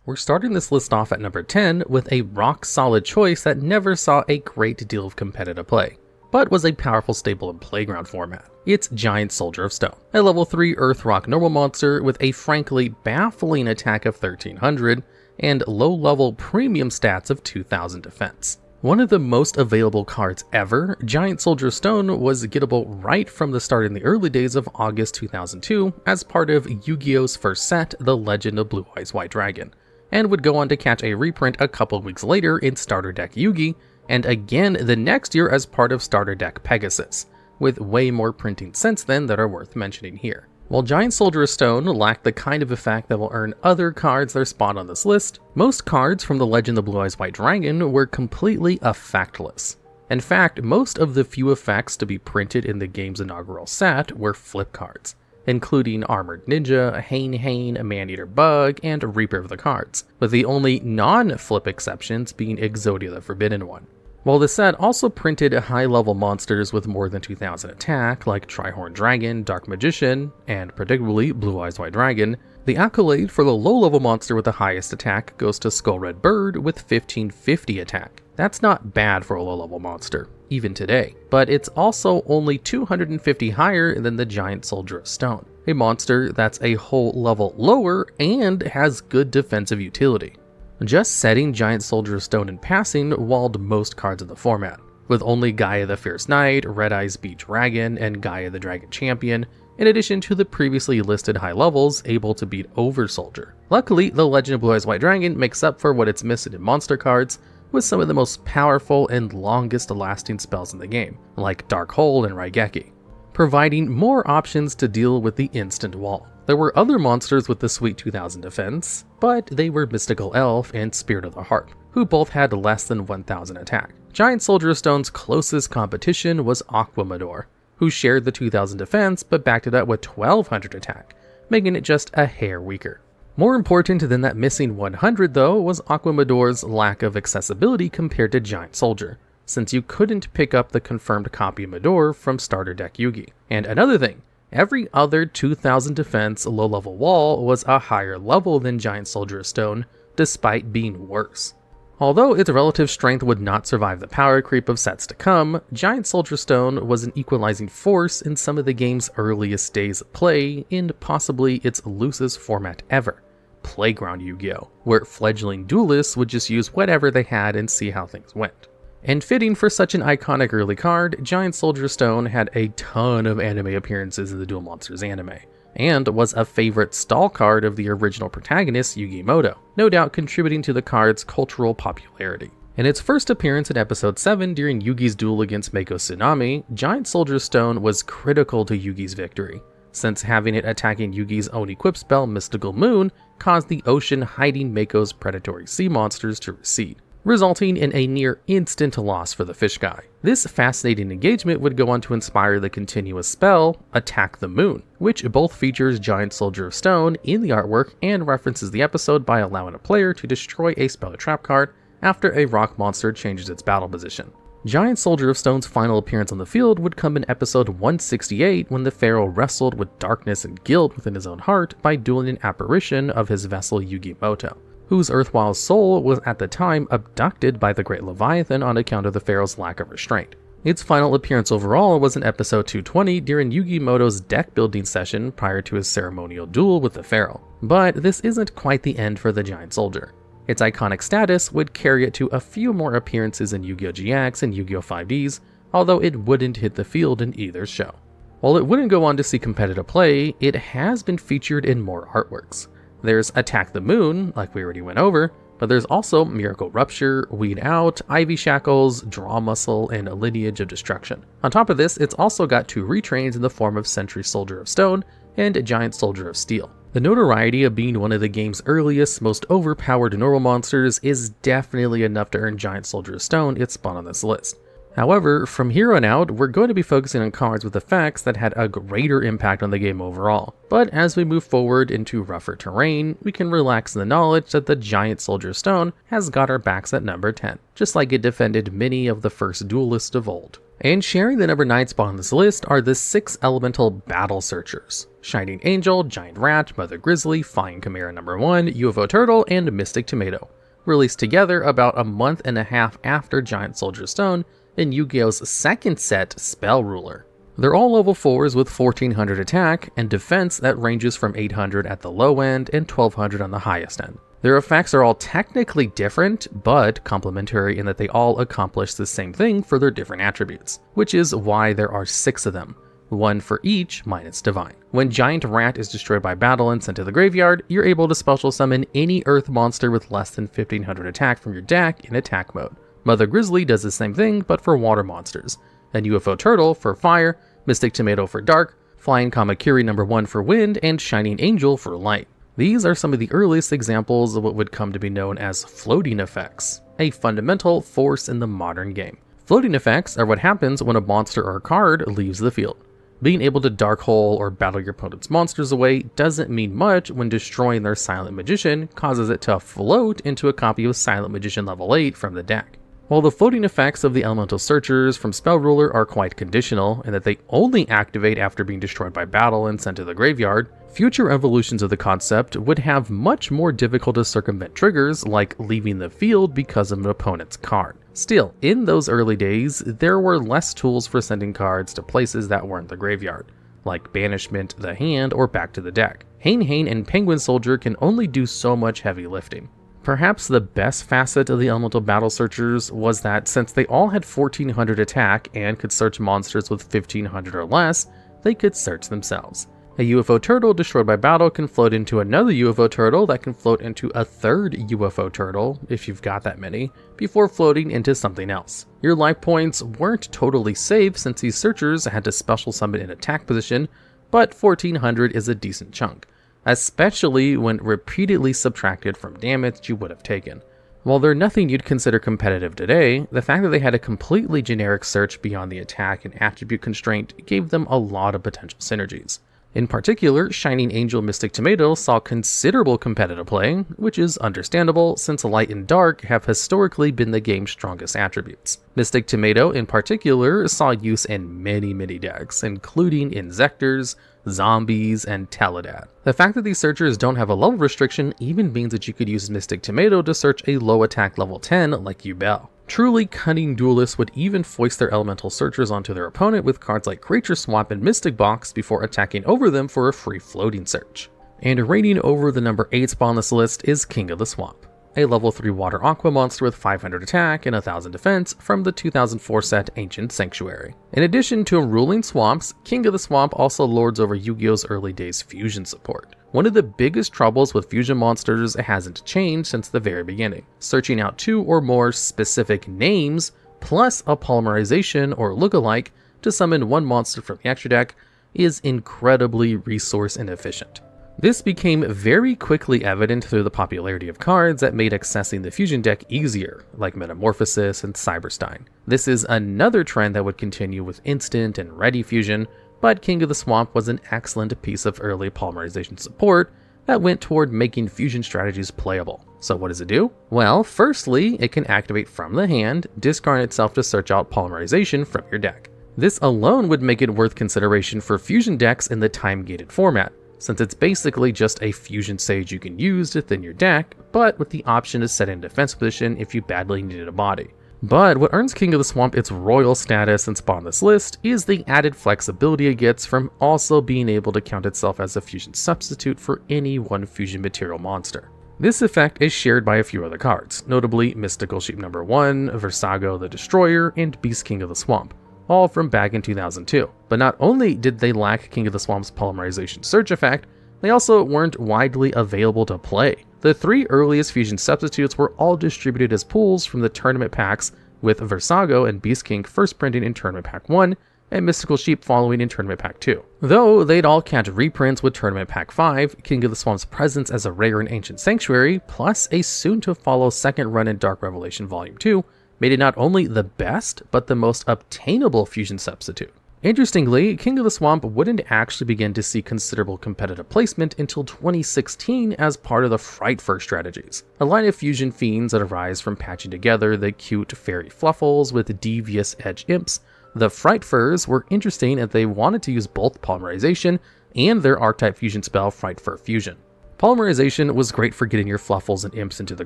We're starting this list off at number 10 with a rock-solid choice that never saw a great deal of competitive play, but was a powerful staple in playground format. It's Giant Soldier of Stone, a level 3 Earth Rock normal monster with a frankly baffling attack of 1300 and low-level premium stats of 2000 defense. One of the most available cards ever, Giant Soldier of Stone was gettable right from the start in the early days of August 2002 as part of Yu-Gi-Oh's first set, The Legend of Blue Eyes White Dragon, and would go on to catch a reprint a couple weeks later in Starter Deck Yugi, and again the next year as part of Starter Deck Pegasus, with way more printing since then that are worth mentioning here. While Giant Soldier of Stone lacked the kind of effect that will earn other cards their spot on this list, most cards from The Legend of Blue Eyes White Dragon were completely effectless. In fact, most of the few effects to be printed in the game's inaugural set were flip cards, including Armored Ninja, Hane, Man-Eater Bug, and Reaper of the Cards, with the only non-flip exceptions being Exodia the Forbidden One. While the set also printed high-level monsters with more than 2000 attack, like Trihorn Dragon, Dark Magician, and predictably Blue Eyes White Dragon, the accolade for the low-level monster with the highest attack goes to Skull Red Bird with 1550 attack. That's not bad for a low-level monster, even today, but it's also only 250 higher than the Giant Soldier of Stone, a monster that's a whole level lower and has good defensive utility. Just setting Giant Soldier of Stone in passing walled most cards in the format, with only Gaia the Fierce Knight, Red Eyes Beat Dragon, and Gaia the Dragon Champion, in addition to the previously listed high levels able to beat Over Soldier. Luckily, The Legend of Blue Eyes White Dragon makes up for what it's missing in monster cards, with some of the most powerful and longest lasting spells in the game, like Dark Hole and Raigeki, providing more options to deal with the instant wall. There were other monsters with the sweet 2000 defense, but they were Mystical Elf and Spirit of the Harp, who both had less than 1000 attack. Giant Soldier of Stone's closest competition was Aquamador, who shared the 2000 defense but backed it up with 1200 attack, making it just a hair weaker. More important than that missing 100 though was Aquamador's lack of accessibility compared to Giant Soldier, since you couldn't pick up the confirmed copy of Mador from Starter Deck Yugi. And another thing, every other 2000 defense low-level wall was a higher level than Giant Soldier of Stone, despite being worse. Although its relative strength would not survive the power creep of sets to come, Giant Soldier of Stone was an equalizing force in some of the game's earliest days of play, in possibly its loosest format ever, Playground Yu-Gi-Oh!, where fledgling duelists would just use whatever they had and see how things went. And fitting for such an iconic early card, Giant Soldier of Stone had a ton of anime appearances in the Duel Monsters anime, and was a favorite stall card of the original protagonist Yugi Muto, no doubt contributing to the card's cultural popularity. In its first appearance in episode 7 during Yugi's duel against Mako Tsunami, Giant Soldier of Stone was critical to Yugi's victory, since having it attacking Yugi's own equip spell Mystical Moon caused the ocean hiding Mako's predatory sea monsters to recede, resulting in a near instant loss for the fish guy. This fascinating engagement would go on to inspire the continuous spell, Attack the Moon, which both features Giant Soldier of Stone in the artwork and references the episode by allowing a player to destroy a spell or trap card after a rock monster changes its battle position. Giant Soldier of Stone's final appearance on the field would come in episode 168 when the pharaoh wrestled with darkness and guilt within his own heart by dueling an apparition of his vessel Yugi Muto, whose erstwhile soul was at the time abducted by the Great Leviathan on account of the pharaoh's lack of restraint. Its final appearance overall was in episode 220 during Yugi Muto's deck building session prior to his ceremonial duel with the pharaoh. But this isn't quite the end for the Giant Soldier. Its iconic status would carry it to a few more appearances in Yu-Gi-Oh! GX and Yu-Gi-Oh! 5Ds, although it wouldn't hit the field in either show. While it wouldn't go on to see competitive play, it has been featured in more artworks. There's Attack the Moon, like we already went over, but there's also Miracle Rupture, Weed Out, Ivy Shackles, Draw Muscle, and Lineage of Destruction. On top of this, it's also got 2 retrains in the form of Sentry Soldier of Stone and Giant Soldier of Steel. The notoriety of being one of the game's earliest, most overpowered normal monsters is definitely enough to earn Giant Soldier of Stone its spot on this list. However, from here on out, we're going to be focusing on cards with effects that had a greater impact on the game overall. But as we move forward into rougher terrain, we can relax in the knowledge that the Giant Soldier of Stone has got our backs at number 10, just like it defended many of the first duelists of old. And sharing the number 9 spot on this list are the 6 elemental Battle Searchers. Shining Angel, Giant Rat, Mother Grizzly, Flying Chimera number 1, UFO Turtle, and Mystic Tomato, released together about a month and a half after Giant Soldier Stone in Yu-Gi-Oh's second set, Spell Ruler. They're all level 4s with 1400 attack and defense that ranges from 800 at the low end and 1200 on the highest end. Their effects are all technically different, but complementary in that they all accomplish the same thing for their different attributes, which is why there are 6 of them, 1 for each minus Divine. When Giant Rat is destroyed by battle and sent to the graveyard, you're able to special summon any Earth monster with less than 1500 attack from your deck in attack mode. Mother Grizzly does the same thing, but for water monsters, and UFO Turtle for fire, Mystic Tomato for dark, Flying Kamakiri number 1 for wind, and Shining Angel for light. These are some of the earliest examples of what would come to be known as floating effects, a fundamental force in the modern game. Floating effects are what happens when a monster or card leaves the field. Being able to dark hole or battle your opponent's monsters away doesn't mean much when destroying their Silent Magician causes it to float into a copy of Silent Magician level 8 from the deck. While the floating effects of the Elemental Searchers from Spell Ruler are quite conditional in that they only activate after being destroyed by battle and sent to the graveyard, future evolutions of the concept would have much more difficult to circumvent triggers like leaving the field because of an opponent's card. Still, in those early days, there were less tools for sending cards to places that weren't the graveyard, like Banishment, the hand, or back to the deck. Hane and Penguin Soldier can only do so much heavy lifting. Perhaps the best facet of the Elemental Battle Searchers was that since they all had 1400 attack and could search monsters with 1500 or less, they could search themselves. A UFO Turtle destroyed by battle can float into another UFO Turtle that can float into a third UFO Turtle, if you've got that many, before floating into something else. Your life points weren't totally safe since these searchers had to special summon in attack position, but 1400 is a decent chunk, especially when repeatedly subtracted from damage you would have taken. While they're nothing you'd consider competitive today, the fact that they had a completely generic search beyond the attack and attribute constraint gave them a lot of potential synergies. In particular, Shining Angel Mystic Tomato saw considerable competitive play, which is understandable since light and dark have historically been the game's strongest attributes. Mystic Tomato in particular saw use in many decks, including Insectors, Zombies, and Teledad. The fact that these searchers don't have a level restriction even means that you could use Mystic Tomato to search a low attack level 10 like Yubel. Truly cunning duelists would even foist their elemental searchers onto their opponent with cards like Creature Swap and Mystic Box before attacking over them for a free floating search. And reigning over the number 8 spot on this list is King of the Swamp, a level 3 water aqua monster with 500 attack and 1000 defense from the 2004 set Ancient Sanctuary. In addition to ruling swamps, King of the Swamp also lords over Yu-Gi-Oh's early days fusion support. One of the biggest troubles with fusion monsters hasn't changed since the very beginning. Searching out 2 or more specific names, plus a polymerization or lookalike to summon one monster from the extra deck is incredibly resource inefficient. This became very quickly evident through the popularity of cards that made accessing the fusion deck easier, like Metamorphosis and Cyberstein. This is another trend that would continue with instant and ready fusion, but King of the Swamp was an excellent piece of early polymerization support that went toward making fusion strategies playable. So what does it do? Well, firstly, it can activate from the hand, discard itself to search out polymerization from your deck. This alone would make it worth consideration for fusion decks in the time-gated format, since it's basically just a fusion sage you can use to thin your deck, but with the option to set in defense position if you badly needed a body. But what earns King of the Swamp its royal status and spot on this list is the added flexibility it gets from also being able to count itself as a fusion substitute for any one fusion material monster. This effect is shared by a few other cards, notably Mystical Sheep number 1, Versago the Destroyer, and Beast King of the Swamp, all from back in 2002. But not only did they lack King of the Swamp's polymerization search effect, they also weren't widely available to play. The 3 earliest fusion substitutes were all distributed as pools from the tournament packs, with Versago and Beast King first printing in Tournament Pack 1, and Mystical Sheep following in Tournament Pack 2. Though they'd all catch reprints with Tournament Pack 5, King of the Swamp's presence as a rare in Ancient Sanctuary, plus a soon-to-follow second run in Dark Revelation Volume 2, made it not only the best, but the most obtainable fusion substitute. Interestingly, King of the Swamp wouldn't actually begin to see considerable competitive placement until 2016 as part of the Fright Fur strategies, a line of fusion fiends that arise from patching together the cute fairy fluffles with devious edge imps. The Fright Furs were interesting as they wanted to use both polymerization and their archetype fusion spell Fright Fur Fusion. Polymerization was great for getting your Fluffles and Imps into the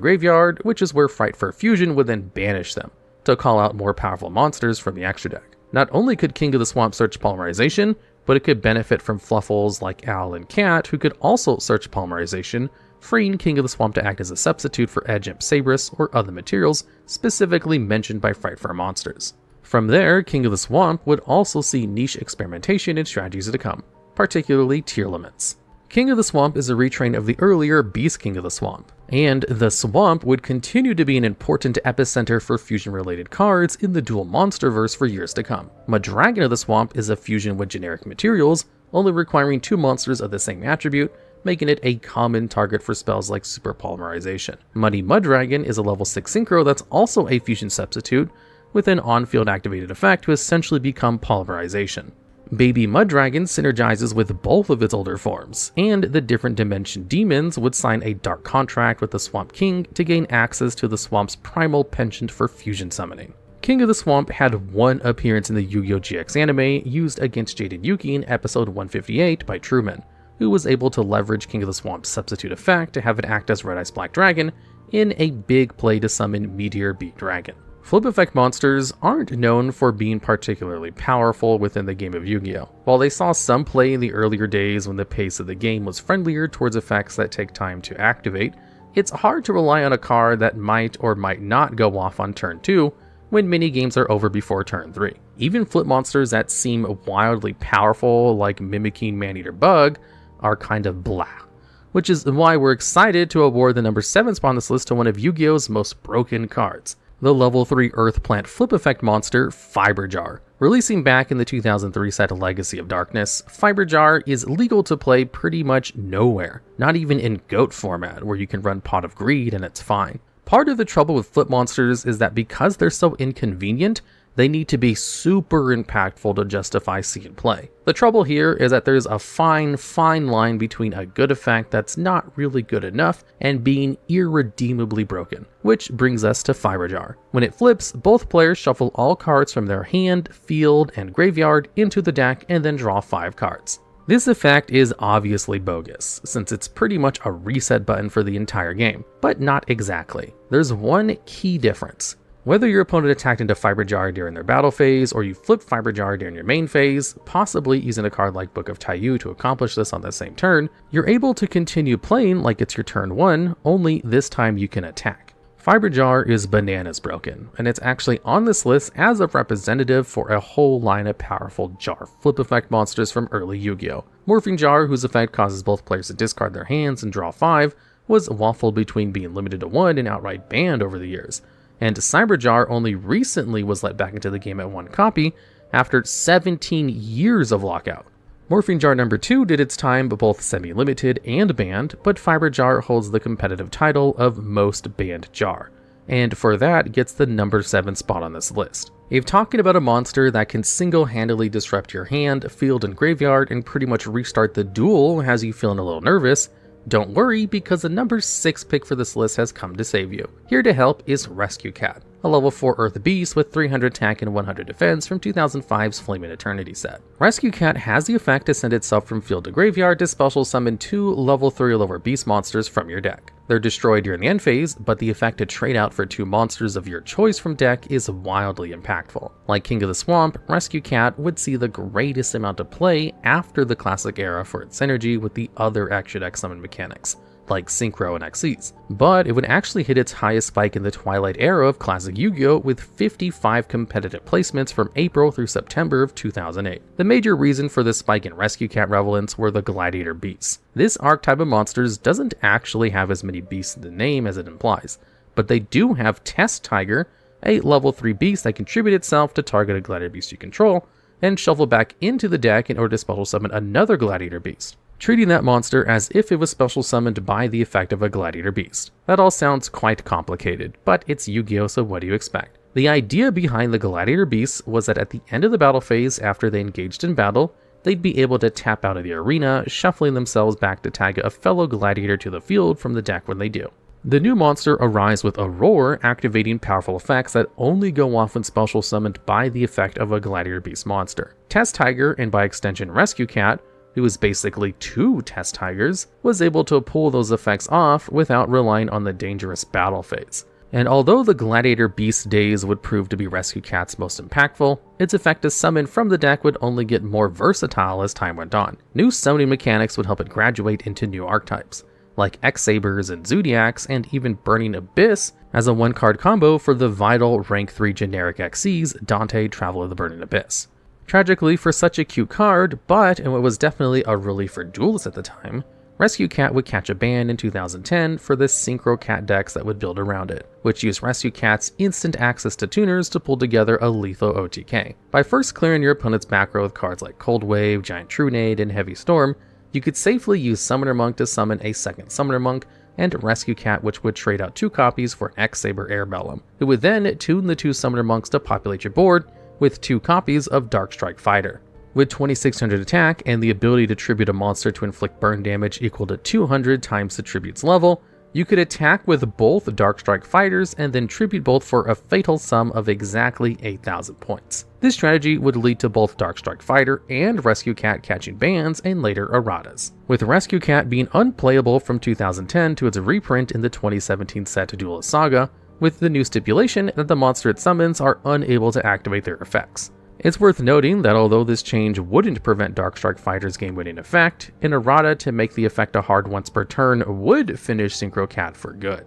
graveyard, which is where Fright Fur Fusion would then banish them, to call out more powerful monsters from the extra deck. Not only could King of the Swamp search Polymerization, but it could benefit from Fluffles like Owl and Cat, who could also search Polymerization, freeing King of the Swamp to act as a substitute for Edge Imp Sabrus or other materials specifically mentioned by Fright Fur monsters. From there, King of the Swamp would also see niche experimentation and strategies to come, particularly Tearlaments. King of the Swamp is a retrain of the earlier Beast King of the Swamp, and the Swamp would continue to be an important epicenter for fusion-related cards in the Duel Monsterverse for years to come. Dragon of the Swamp is a fusion with generic materials, only requiring 2 monsters of the same attribute, making it a common target for spells like Super Polymerization. Muddy Dragon is a level 6 synchro that's also a fusion substitute, with an on-field activated effect to essentially become Polymerization. Baby Dragon synergizes with both of its older forms, and the different dimension demons would sign a dark contract with the Swamp King to gain access to the Swamp's primal penchant for fusion summoning. King of the Swamp had 1 appearance in the Yu-Gi-Oh! GX anime used against Jade and Yuki in episode 158 by Truman, who was able to leverage King of the Swamp's substitute effect to have it act as Red Eyes Black Dragon in a big play to summon Meteor Beat Dragon. Flip effect monsters aren't known for being particularly powerful within the game of Yu-Gi-Oh! While they saw some play in the earlier days when the pace of the game was friendlier towards effects that take time to activate, it's hard to rely on a card that might or might not go off on turn 2 when many games are over before turn 3. Even flip monsters that seem wildly powerful, like mimicking Maneater Bug, are kind of blah. Which is why we're excited to award the number 7 spot on this list to one of Yu-Gi-Oh!'s most broken cards, the level 3 Earth Plant flip effect monster, Fiberjar. Releasing back in the 2003 set Legacy of Darkness, Fiberjar is legal to play pretty much nowhere, not even in GOAT format where you can run Pot of Greed and it's fine. Part of the trouble with flip monsters is that because they're so inconvenient, they need to be super impactful to justify seeing play. The trouble here is that there's a fine line between a good effect that's not really good enough and being irredeemably broken, which brings us to Fiberjar. When it flips, both players shuffle all cards from their hand, field, and graveyard into the deck and then draw 5 cards. This effect is obviously bogus, since it's pretty much a reset button for the entire game, but not exactly. There's one key difference. Whether your opponent attacked into Fiberjar during their battle phase, or you flipped Fiberjar during your main phase, possibly using a card like Book of Taiyu to accomplish this on the same turn, you're able to continue playing like it's your turn 1, only this time you can attack. Fiberjar is bananas broken, and it's actually on this list as a representative for a whole line of powerful Jar flip effect monsters from early Yu-Gi-Oh! Morphing Jar, whose effect causes both players to discard their hands and draw 5, was waffled between being limited to 1 and outright banned over the years. And Cyberjar only recently was let back into the game at 1 copy after 17 years of lockout. Morphing Jar number 2 did its time both semi-limited and banned, but Fiberjar holds the competitive title of most banned jar, and for that gets the number 7 spot on this list. If talking about a monster that can single-handedly disrupt your hand, field, and graveyard and pretty much restart the duel has you feeling a little nervous, don't worry, because the number 6 pick for this list has come to save you. Here to help is Rescue Cat, a level 4 Earth Beast with 300 attack and 100 defense from 2005's Flame and Eternity set. Rescue Cat has the effect to send itself from field to graveyard to special summon 2 level 3 or lower beast monsters from your deck. They're destroyed during the end phase, but the effect to trade out for 2 monsters of your choice from deck is wildly impactful. Like King of the Swamp, Rescue Cat would see the greatest amount of play after the classic era for its synergy with the other extra deck summon mechanics, like Synchro and Xyz, but it would actually hit its highest spike in the Twilight era of classic Yu-Gi-Oh! With 55 competitive placements from April through September of 2008. The major reason for this spike in Rescue Cat relevance were the Gladiator beasts. This archetype of monsters doesn't actually have as many beasts in the name as it implies, but they do have Test Tiger, a level 3 beast that contributes itself to target a Gladiator beast you control, and shuffle back into the deck in order to special summon another Gladiator beast, treating that monster as if it was special summoned by the effect of a Gladiator beast. That all sounds quite complicated, but it's Yu-Gi-Oh! So what do you expect? The idea behind the Gladiator beasts was that at the end of the battle phase, after they engaged in battle, they'd be able to tap out of the arena, shuffling themselves back to tag a fellow Gladiator to the field from the deck when they do. The new monster arrives with a Roar, activating powerful effects that only go off when special summoned by the effect of a Gladiator beast monster. Test Tiger, and by extension Rescue Cat, who was basically 2 test tigers, was able to pull those effects off without relying on the dangerous battle phase. And although the Gladiator Beast days would prove to be Rescue Cat's most impactful, its effect to summon from the deck would only get more versatile as time went on. New summoning mechanics would help it graduate into new archetypes, like X-Sabers and Zodiacs, and even Burning Abyss as a 1-card combo for the vital rank 3 generic XCs Dante Traveler of the Burning Abyss. Tragically, for such a cute card, but and what was definitely a relief for duelists at the time, Rescue Cat would catch a ban in 2010 for the Synchro Cat decks that would build around it, which used Rescue Cat's instant access to tuners to pull together a lethal OTK. By first clearing your opponent's back row with cards like Cold Wave, Giant Trunade, and Heavy Storm, you could safely use Summoner Monk to summon a second Summoner Monk, and Rescue Cat, which would trade out 2 copies for an X-Saber Airbellum, who would then tune the 2 Summoner Monks to populate your board with 2 copies of Darkstrike Fighter. With 2600 attack and the ability to tribute a monster to inflict burn damage equal to 200 times the tribute's level, you could attack with both Darkstrike Fighters and then tribute both for a fatal sum of exactly 8,000 points. This strategy would lead to both Darkstrike Fighter and Rescue Cat catching bans and later erratas, with Rescue Cat being unplayable from 2010 to its reprint in the 2017 set Duelist Saga, with the new stipulation that the monster it summons are unable to activate their effects. It's worth noting that although this change wouldn't prevent Darkstrike Fighter's game-winning effect, an errata to make the effect a hard once per turn would finish Synchro Cat for good.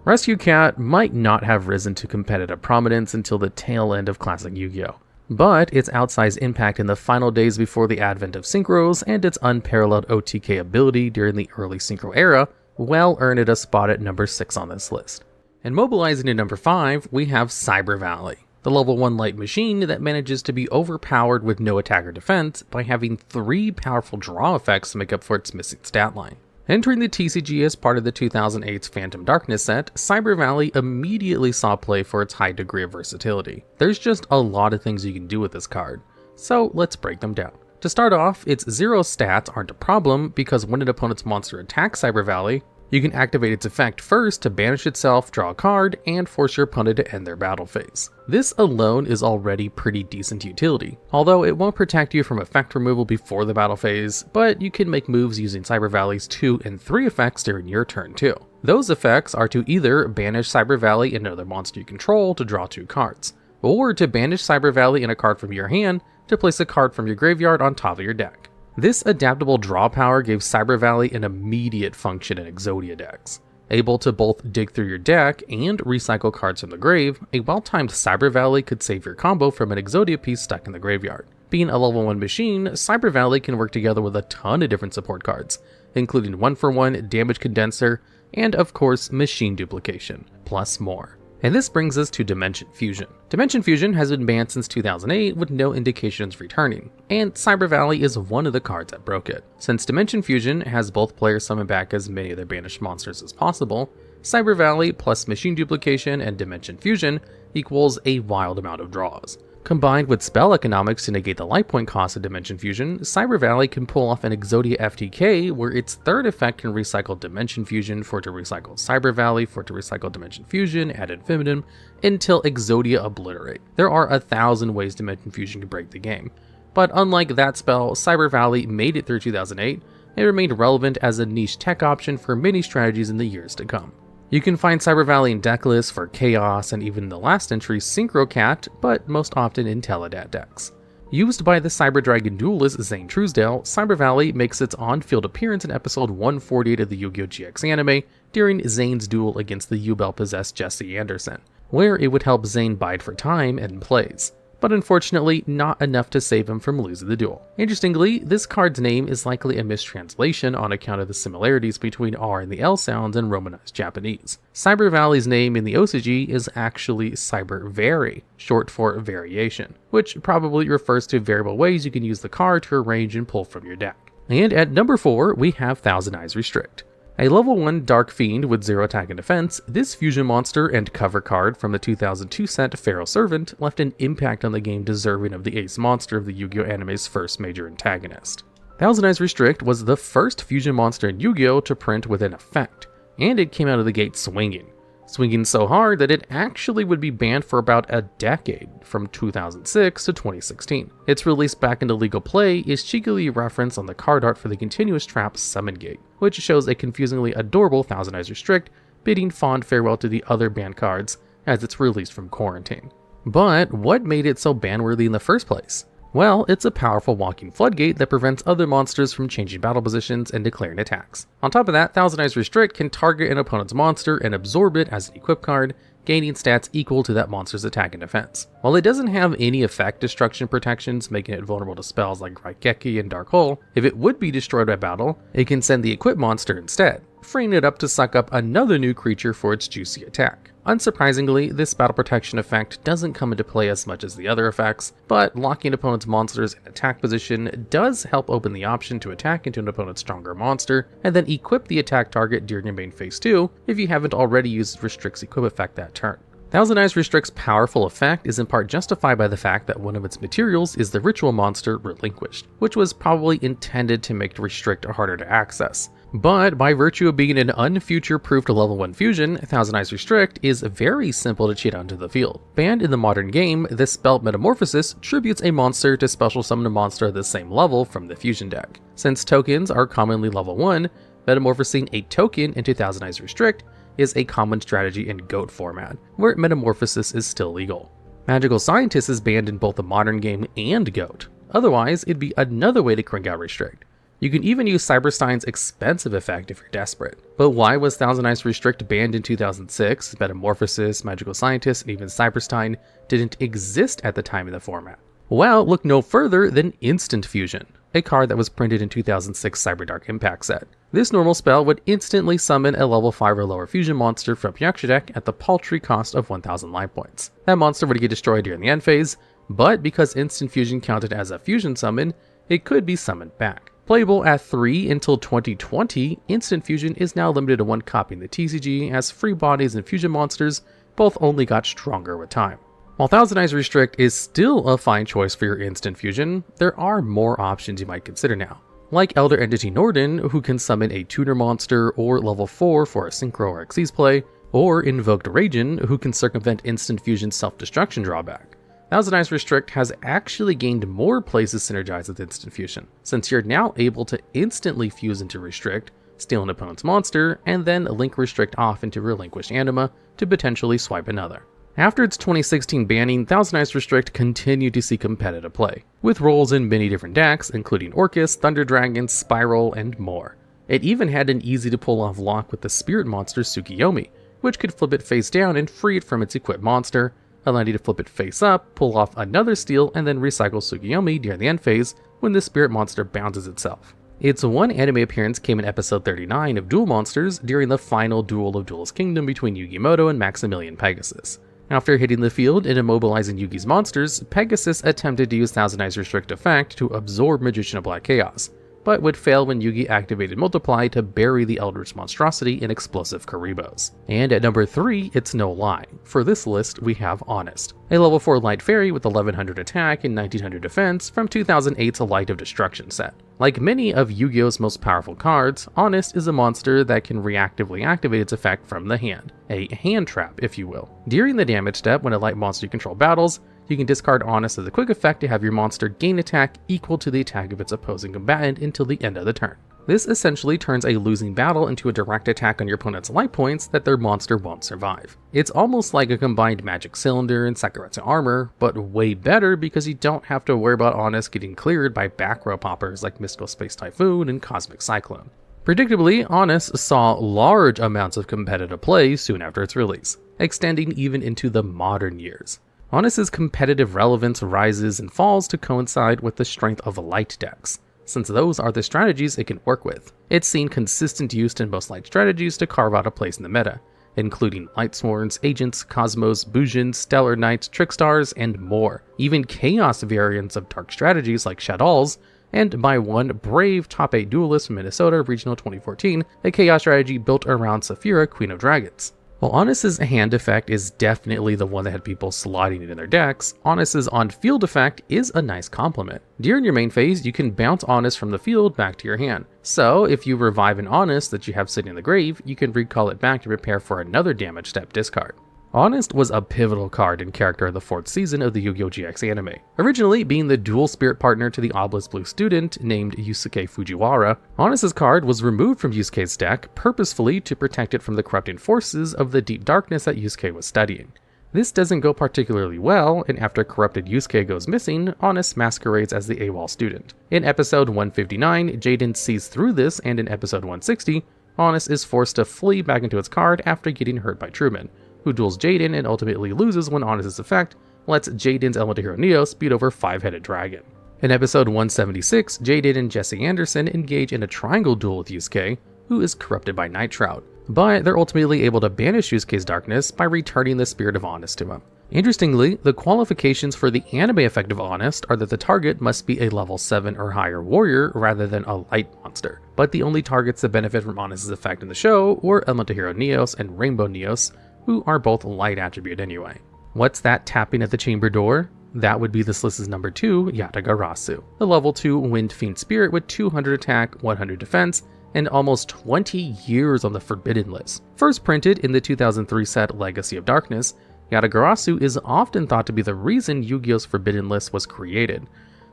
Rescue Cat might not have risen to competitive prominence until the tail end of classic Yu-Gi-Oh!, but its outsized impact in the final days before the advent of Synchros and its unparalleled OTK ability during the early Synchro era well earned it a spot at number 6 on this list. And mobilizing to number 5, we have Cyber Valley, the level 1 light machine that manages to be overpowered with no attack or defense by having 3 powerful draw effects to make up for its missing stat line. Entering the TCG as part of the 2008's Phantom Darkness set, Cyber Valley immediately saw play for its high degree of versatility. There's just a lot of things you can do with this card, so let's break them down. To start off, its 0 stats aren't a problem because when an opponent's monster attacks Cyber Valley, you can activate its effect first to banish itself, draw a card, and force your opponent to end their battle phase. This alone is already pretty decent utility, although it won't protect you from effect removal before the battle phase, but you can make moves using Cyber Valley's 2 and 3 effects during your turn too. Those effects are to either banish Cyber Valley and another monster you control to draw 2 cards, or to banish Cyber Valley and a card from your hand to place a card from your graveyard on top of your deck. This adaptable draw power gave Cyber Valley an immediate function in Exodia decks. Able to both dig through your deck and recycle cards from the grave, a well-timed Cyber Valley could save your combo from an Exodia piece stuck in the graveyard. Being a level 1 machine, Cyber Valley can work together with a ton of different support cards, including 1-for-1, Damage Condenser, and of course Machine Duplication, plus more. And this brings us to Dimension Fusion. Dimension Fusion has been banned since 2008 with no indications returning, and Cyber Valley is one of the cards that broke it. Since Dimension Fusion has both players summon back as many of their banished monsters as possible, Cyber Valley plus Machine Duplication and Dimension Fusion equals a wild amount of draws. Combined with spell economics to negate the life point cost of Dimension Fusion, Cyber Valley can pull off an Exodia FTK where its 3rd effect can recycle Dimension Fusion for it to recycle Cyber Valley for it to recycle Dimension Fusion ad infinitum until Exodia Obliterate. There are 1,000 ways Dimension Fusion can break the game, but unlike that spell, Cyber Valley made it through 2008 and remained relevant as a niche tech option for many strategies in the years to come. You can find Cyber Valley in deck lists for Chaos and even the last entry Synchro Cat, but most often in Teledat decks. Used by the Cyber Dragon duelist Zane Truesdale, Cyber Valley makes its on-field appearance in episode 148 of the Yu-Gi-Oh! GX anime during Zane's duel against the Yubel-possessed Jesse Anderson, where it would help Zane bide for time and plays, but unfortunately not enough to save him from losing the duel. Interestingly, this card's name is likely a mistranslation on account of the similarities between R and the L sounds in Romanized Japanese. Cyber Valley's name in the OCG is actually Cyber Vary, short for variation, which probably refers to variable ways you can use the card to arrange and pull from your deck. And at number 4, we have Thousand Eyes Restrict. A level 1 Dark Fiend with 0 attack and defense, this fusion monster and cover card from the 2002 set Pharaoh Servant left an impact on the game deserving of the ace monster of the Yu-Gi-Oh! Anime's first major antagonist. Thousand Eyes Restrict was the first fusion monster in Yu-Gi-Oh! To print with an effect, and it came out of the gate swinging. swinging so hard that it actually would be banned for about a decade, from 2006 to 2016. Its release back into legal play is cheekily referenced on the card art for the Continuous Trap Summon Gate, which shows a confusingly adorable Thousand Eyes Restrict bidding fond farewell to the other banned cards as it's released from quarantine. But what made it so ban-worthy in the first place? Well, it's a powerful walking floodgate that prevents other monsters from changing battle positions and declaring attacks. On top of that, Thousand Eyes Restrict can target an opponent's monster and absorb it as an equip card, gaining stats equal to that monster's attack and defense. While it doesn't have any effect destruction protections, making it vulnerable to spells like Raigeki and Dark Hole, if it would be destroyed by battle, it can send the equipped monster instead, freeing it up to suck up another new creature for its juicy attack. Unsurprisingly, this battle protection effect doesn't come into play as much as the other effects, but locking opponent's monsters in attack position does help open the option to attack into an opponent's stronger monster, and then equip the attack target during your main phase 2 if you haven't already used Restrict's equip effect that turn. Thousand Eyes Restrict's powerful effect is in part justified by the fact that one of its materials is the ritual monster Relinquished, which was probably intended to make Restrict harder to access. But by virtue of being an unfuture-proofed level 1 fusion, Thousand Eyes Restrict is very simple to cheat onto the field. Banned in the modern game, this spell Metamorphosis tributes a monster to special summon a monster at the same level from the fusion deck. Since tokens are commonly level 1, metamorphosing a token into Thousand Eyes Restrict is a common strategy in GOAT format, where Metamorphosis is still legal. Magical Scientist is banned in both the modern game and GOAT. Otherwise, it'd be another way to crank out Restrict. You can even use Cyberstein's expansive effect if you're desperate. But why was Thousand Eyes Restrict banned in 2006? Metamorphosis, Magical Scientist, and even Cyberstein didn't exist at the time in the format. Well, look no further than Instant Fusion, a card that was printed in 2006 Cyberdark Impact set. This normal spell would instantly summon a level 5 or lower fusion monster from your extra deck at the paltry cost of 1000 life points. That monster would get destroyed during the end phase, but because Instant Fusion counted as a fusion summon, it could be summoned back. Playable at 3 until 2020, Instant Fusion is now limited to 1 copy in the TCG, as free bodies and fusion monsters both only got stronger with time. While Thousand Eyes Restrict is still a fine choice for your Instant Fusion, there are more options you might consider now. Like Elder Entity Norden, who can summon a tuner monster or level 4 for a synchro or Xyz play, or Invoked Ragin, who can circumvent Instant Fusion's self-destruction drawback. Thousand Eyes Restrict has actually gained more places synergized with Instant Fusion, since you're now able to instantly fuse into Restrict, steal an opponent's monster, and then link Restrict off into Relinquished Anima to potentially swipe another. After its 2016 banning, Thousand Eyes Restrict continued to see competitive play, with roles in many different decks, including Orcus, Thunder Dragon, Spiral, and more. It even had an easy to pull off lock with the spirit monster Tsukiyomi, which could flip it face down and free it from its equipped monster, allowing you to flip it face up, pull off another steal, and then recycle Tsukiyomi during the end phase when the spirit monster bounces itself. Its one anime appearance came in episode 39 of Duel Monsters during the final duel of Duelist Kingdom between Yugimoto and Maximilian Pegasus. After hitting the field and immobilizing Yugi's monsters, Pegasus attempted to use Thousand Eyes Restrict effect to absorb Magician of Black Chaos, but would fail when Yugi activated Multiply to bury the Eldritch monstrosity in explosive Karibos. And at number 3, it's no lie. For this list, we have Honest, a level 4 light fairy with 1100 attack and 1900 defense from 2008's Light of Destruction set. Like many of Yu-Gi-Oh's most powerful cards, Honest is a monster that can reactively activate its effect from the hand, a hand trap if you will. During the damage step, when a light monster you control battles, you can discard Honest as a quick effect to have your monster gain attack equal to the attack of its opposing combatant until the end of the turn. This essentially turns a losing battle into a direct attack on your opponent's life points that their monster won't survive. It's almost like a combined Magic Cylinder and Sakuretsu Armor, but way better because you don't have to worry about Honest getting cleared by back row poppers like Mystical Space Typhoon and Cosmic Cyclone. Predictably, Honest saw large amounts of competitive play soon after its release, extending even into the modern years. Honest's competitive relevance rises and falls to coincide with the strength of light decks, since those are the strategies it can work with. It's seen consistent use in most light strategies to carve out a place in the meta, including Lightsworns, Agents, Cosmos, Bujins, Stellarknights, Trickstars, and more. Even chaos variants of dark strategies like Shaddolls, and by one brave top 8 duelist from Minnesota Regional 2014, a chaos strategy built around Saphira, Queen of Dragons. While Honest's hand effect is definitely the one that had people sliding it in their decks, Honest's on-field effect is a nice complement. During your main phase, you can bounce Honest from the field back to your hand. So, if you revive an Honest that you have sitting in the grave, you can recall it back to prepare for another damage step discard. Honest was a pivotal card and character of the 4th season of the Yu-Gi-Oh! GX anime. Originally being the dual spirit partner to the Obelisk Blue student named Yusuke Fujiwara, Honest's card was removed from Yusuke's deck purposefully to protect it from the corrupting forces of the deep darkness that Yusuke was studying. This doesn't go particularly well, and after corrupted Yusuke goes missing, Honest masquerades as the AWOL student. In episode 159, Jowgen sees through this, and in episode 160, Honest is forced to flee back into its card after getting hurt by Truman, who duels Jowgen and ultimately loses when Honest's effect lets Jayden's Elemental Hero Neos beat over 5-headed dragon. In episode 176, Jowgen and Jesse Anderson engage in a triangle duel with Yusuke, who is corrupted by Night Shroud, but they're ultimately able to banish Yusuke's darkness by returning the spirit of Honest to him. Interestingly, the qualifications for the anime effect of Honest are that the target must be a level 7 or higher warrior rather than a light monster, but the only targets that benefit from Honest's effect in the show were Elemental Hero Neos and Rainbow Neos, who are both light attribute anyway. What's that tapping at the chamber door? That would be this list's number 2, Yata-Garasu, a level 2 Wind Fiend Spirit with 200 attack, 100 defense, and almost 20 years on the Forbidden list. First printed in the 2003 set Legacy of Darkness, Yata-Garasu is often thought to be the reason Yu-Gi-Oh's Forbidden list was created,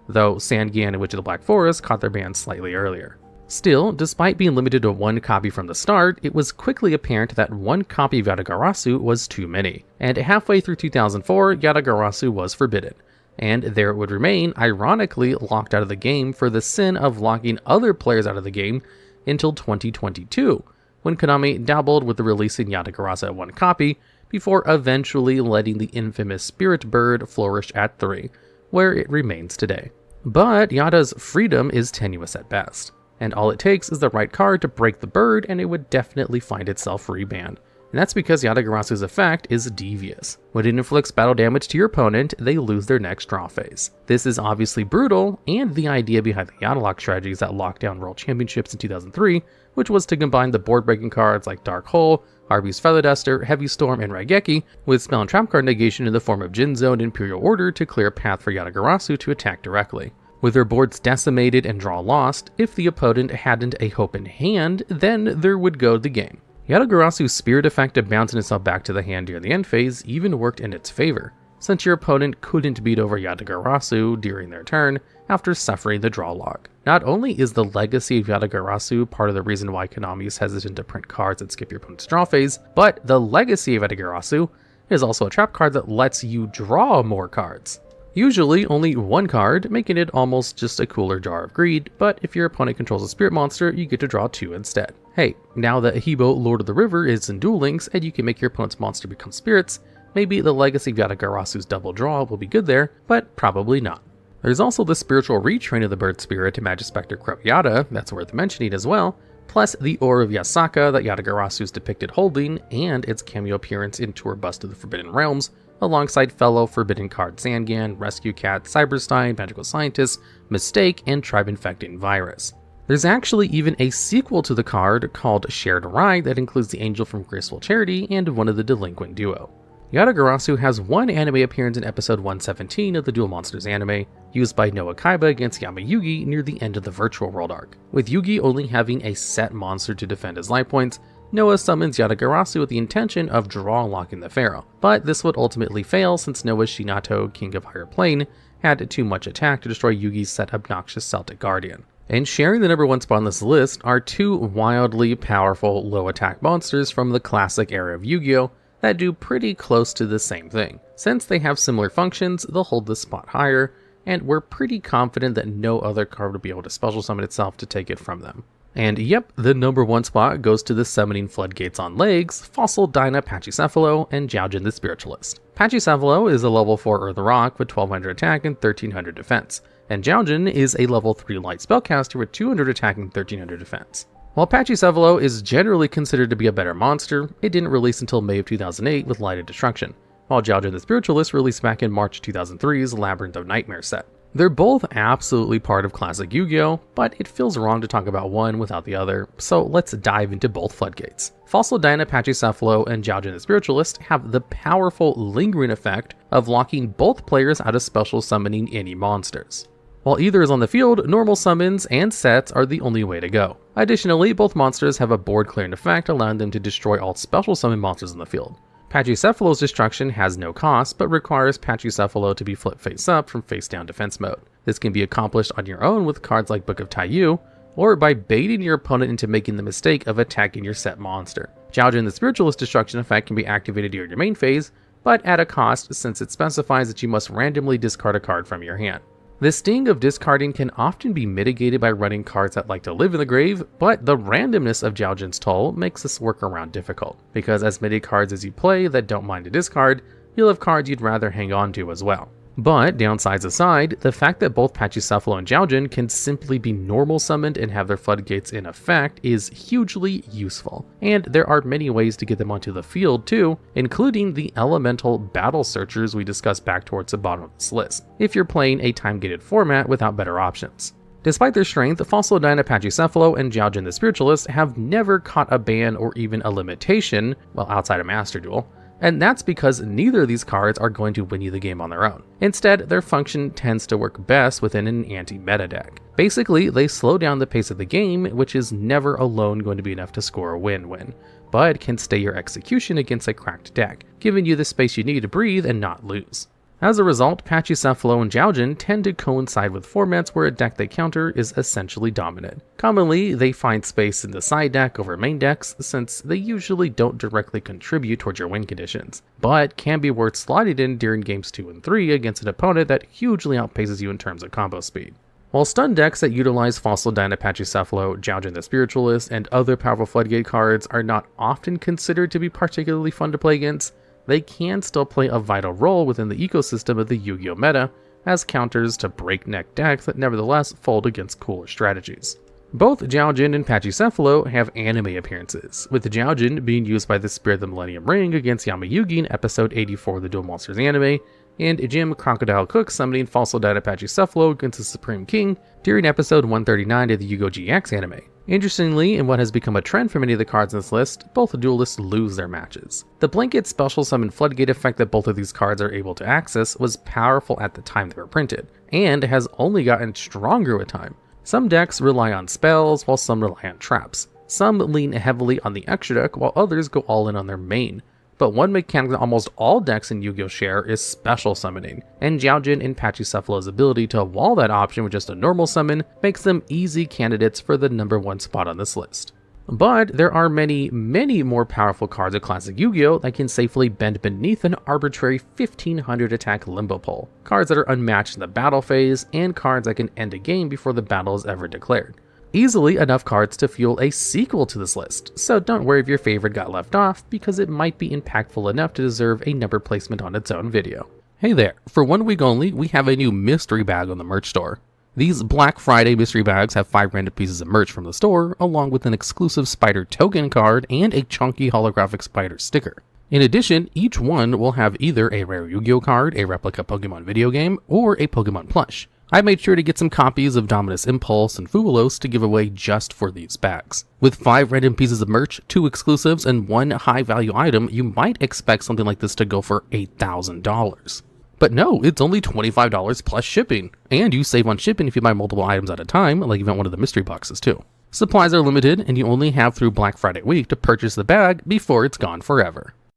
though Sangan and Witch of the Black Forest caught their ban slightly earlier. Still, despite being limited to 1 copy from the start, it was quickly apparent that 1 copy of Yata-Garasu was too many, and halfway through 2004, Yata-Garasu was forbidden, and there it would remain, ironically locked out of the game for the sin of locking other players out of the game until 2022, when Konami dabbled with the releasing Yata-Garasu at 1 copy, before eventually letting the infamous Spirit Bird flourish at 3, where it remains today. But Yata's freedom is tenuous at best, and all it takes is the right card to break the bird and it would definitely find itself rebanned. And that's because Yata-Garasu's effect is devious. When it inflicts battle damage to your opponent, they lose their next draw phase. This is obviously brutal, and the idea behind the Yata-Lock strategies that locked down World Championships in 2003, which was to combine the board-breaking cards like Dark Hole, Arby's Feather Duster, Heavy Storm, and Raigeki with spell and trap card negation in the form of Jinzo and Imperial Order to clear a path for Yata-Garasu to attack directly. With their boards decimated and draw lost, if the opponent hadn't a hope in hand, then there would go the game. Yata-Garasu's spirit effect of bouncing itself back to the hand during the end phase even worked in its favor, since your opponent couldn't beat over Yata-Garasu during their turn after suffering the draw log. Not only is the legacy of Yata-Garasu part of the reason why Konami is hesitant to print cards that skip your opponent's draw phase, but the legacy of Yata-Garasu is also a trap card that lets you draw more cards. Usually only 1 card, making it almost just a cooler Jar of Greed, but if your opponent controls a spirit monster, you get to draw 2 instead. Hey, now that Hebo Lord of the River is in Duel Links and you can make your opponent's monster become spirits, maybe the legacy of Yata-Garasu's double draw will be good there, but probably not. There's also the spiritual retrain of the bird spirit to Magispector Corrupt Yata, that's worth mentioning as well, plus the Ore of Yasaka that Yata-Garasu is depicted holding, and its cameo appearance in Tour Bust of the Forbidden Realms, alongside fellow Forbidden card Zangan, Rescue Cat, Cyberstein, Magical Scientist, Mistake, and Tribe Infecting Virus. There's actually even a sequel to the card called Shared Ride that includes the Angel from Graceful Charity and one of the Delinquent Duo. Yata-Garasu has 1 anime appearance in episode 117 of the Duel Monsters anime, used by Noah Kaiba against Yamayugi near the end of the Virtual World arc. With Yugi only having a set monster to defend his life points, Noah summons Yata-Garasu with the intention of draw locking the Pharaoh, but this would ultimately fail since Noah's Shinato, King of Higher Plane, had too much attack to destroy Yugi's set obnoxious Celtic Guardian. And sharing the number 1 spot on this list are 2 wildly powerful low attack monsters from the classic era of Yu-Gi-Oh! That do pretty close to the same thing. Since they have similar functions, they'll hold this spot higher, and we're pretty confident that no other card will be able to special summon itself to take it from them. And yep, the number 1 spot goes to the summoning floodgates on legs, Fossil Dyna Pachycephalo, and Jowgen the Spiritualist. Pachycephalo is a level 4 Earth Rock with 1200 attack and 1300 defense, and Jowgen is a level 3 light spellcaster with 200 attack and 1300 defense. While Pachycephalo is generally considered to be a better monster, it didn't release until May of 2008 with Light of Destruction, while Jowgen the Spiritualist released back in March 2003's Labyrinth of Nightmare set. They're both absolutely part of classic Yu-Gi-Oh, but it feels wrong to talk about one without the other, so let's dive into both floodgates. Fossil Dyna, Pachycephalo, and Jowgen the Spiritualist have the powerful lingering effect of locking both players out of special summoning any monsters. While either is on the field, normal summons and sets are the only way to go. Additionally, both monsters have a board clearing effect allowing them to destroy all special summon monsters in the field. Pachycephalo's destruction has no cost, but requires Pachycephalo to be flipped face up from face down defense mode. This can be accomplished on your own with cards like Book of Taiyu, or by baiting your opponent into making the mistake of attacking your set monster. Jowgen the Spiritualist destruction effect can be activated during your main phase, but at a cost since it specifies that you must randomly discard a card from your hand. The sting of discarding can often be mitigated by running cards that like to live in the grave, but the randomness of Jowgen's toll makes this workaround difficult, because as many cards as you play that don't mind to discard, you'll have cards you'd rather hang on to as well. But downsides aside, the fact that both Pachycephalo and Jowgen can simply be normal summoned and have their floodgates in effect is hugely useful, and there are many ways to get them onto the field too, including the elemental battle searchers we discussed back towards the bottom of this list, if you're playing a time-gated format without better options. Despite their strength, Fossil Dyna, Pachycephalo, and Jowgen the Spiritualist have never caught a ban or even a limitation, well outside of Master Duel, and that's because neither of these cards are going to win you the game on their own. Instead, their function tends to work best within an anti-meta deck. Basically, they slow down the pace of the game, which is never alone going to be enough to score a win-win, but can stay your execution against a cracked deck, giving you the space you need to breathe and not lose. As a result, Pachycephalo and Jowgen tend to coincide with formats where a deck they counter is essentially dominant. Commonly, they find space in the side deck over main decks since they usually don't directly contribute towards your win conditions, but can be worth slotting in during games 2 and 3 against an opponent that hugely outpaces you in terms of combo speed. While stun decks that utilize Fossil Dyna, Pachycephalo, Jowgen the Spiritualist, and other powerful floodgate cards are not often considered to be particularly fun to play against, they can still play a vital role within the ecosystem of the Yu-Gi-Oh meta as counters to breakneck decks that nevertheless fold against cooler strategies. Both Jowgen and Pachycephalo have anime appearances, with Jowgen being used by the Spirit of the Millennium Ring against Yamayugi in episode 84 of the Duel Monsters anime, and Jim Crocodile Cook summoning Fossil Dyna Pachycephalo against the Supreme King during episode 139 of the Yu-Gi-Oh! GX anime. Interestingly, in what has become a trend for many of the cards in this list, both duelists lose their matches. The blanket special summon floodgate effect that both of these cards are able to access was powerful at the time they were printed, and has only gotten stronger with time. Some decks rely on spells, while some rely on traps. Some lean heavily on the extra deck, while others go all in on their main. But one mechanic that almost all decks in Yu-Gi-Oh! Share is special summoning, and Jowgen and Pachycephalo's ability to wall that option with just a normal summon makes them easy candidates for the #1 spot on this list. But there are many more powerful cards of classic Yu-Gi-Oh! That can safely bend beneath an arbitrary 1500 attack limbo pull, cards that are unmatched in the battle phase, and cards that can end a game before the battle is ever declared. Easily enough cards to fuel a sequel to this list, so don't worry if your favorite got left off, because it might be impactful enough to deserve a number placement on its own video. Hey there, for 1 week only, we have a new mystery bag on the merch store. These Black Friday mystery bags have 5 random pieces of merch from the store, along with an exclusive spider token card and a chunky holographic spider sticker. In addition, each one will have either a rare Yu-Gi-Oh card, a replica Pokemon video game, or a Pokemon plush. I made sure to get some copies of Dominus Impulse and Fubulos to give away just for these bags. With 5 random pieces of merch, 2 exclusives, and 1 high value item, you might expect something like this to go for $8,000. But no, it's only $25 plus shipping, and you save on shipping if you buy multiple items at a time, like even one of the mystery boxes too. Supplies are limited, and you only have through Black Friday week to purchase the bag before it's gone forever.